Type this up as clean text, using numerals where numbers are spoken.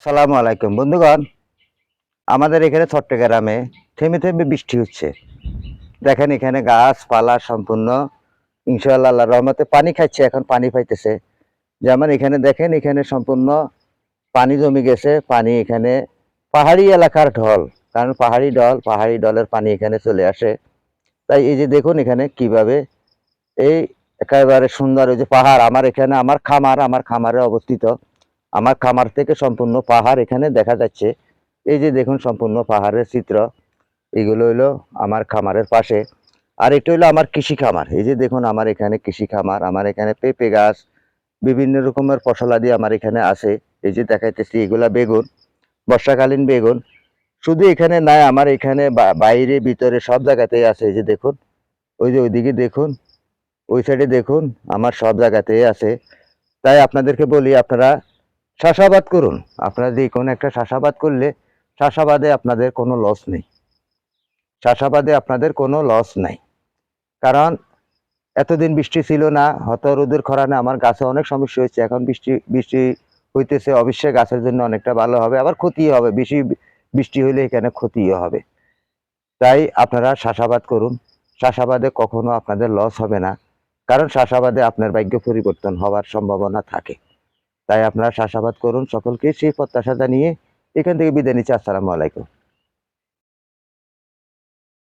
সালামু আলাইকুম বন্ধুগণ। আমাদের এখানে চট্টগ্রামে থেমে থেমে বৃষ্টি হচ্ছে। দেখেন এখানে গাছপালা সম্পূর্ণ ইনশাআল্লাহ আল্লাহর রহমতে পানি খাচ্ছে, এখন পানি পাইতেছে। যেমন এখানে দেখেন, এখানে সম্পূর্ণ পানি জমে গেছে। পানি এখানে পাহাড়ি এলাকার ঢল, কারণ পাহাড়ি ঢলের পানি এখানে চলে আসে। তাই এই যে দেখুন এখানে কিভাবে এই একেবারে সুন্দর ওই যে পাহাড়, আমার খামারে অবস্থিত। আমার খামার থেকে সম্পূর্ণ পাহাড় এখানে দেখা যাচ্ছে। এই যে দেখুন সম্পূর্ণ পাহাড়ের চিত্র। এগুলো হলো আমার খামারের পাশে। আর এটা হলো আমার কৃষি খামার। এই যে দেখুন আমার এখানে কৃষি খামার, আমার এখানে পেঁপে গাছ, বিভিন্ন রকমের ফসলাদি আমার এখানে আছে। এই যে দেখাইতেছি এগুলা বেগুন, বর্ষাকালীন বেগুন। শুধু এখানে নাই, আমার এখানে বাইরে ভিতরে সব জায়গাতেই আছে। এই যে দেখুন, ওই যে ওইদিকে দেখুন, ওই সাইডে দেখুন, আমার সব জায়গাতেই আছে। তাই আপনাদেরকে বলি, আপনারা চাষাবাদ করুন। আপনারা যে কোনো একটা চাষাবাদ করলে চাষাবাদে আপনাদের কোনো লস নেই। চাষাবাদে আপনাদের কোনো লস নাই। কারণ এতদিন বৃষ্টি ছিল না, হয়তো রোদের খরানে আমার গাছে অনেক সমস্যা হয়েছে। এখন বৃষ্টি বৃষ্টি হইতেছে, অবশ্যই গাছের জন্য অনেকটা ভালো হবে, আবার ক্ষতি হবে। বেশি বৃষ্টি হইলে এখানে ক্ষতিও হবে। তাই আপনারা চাষাবাদ করুন। চাষাবাদে কখনো আপনাদের লস হবে না, কারণ চাষাবাদে আপনার ভাগ্য পরিবর্তন হওয়ার সম্ভাবনা থাকে। তাই আপনারা চাষাবাদ করুন। সকলকে সেই প্রত্যাশা জানিয়ে এখান থেকে বিদায় নিচ্ছি। আসসালামু আলাইকুম।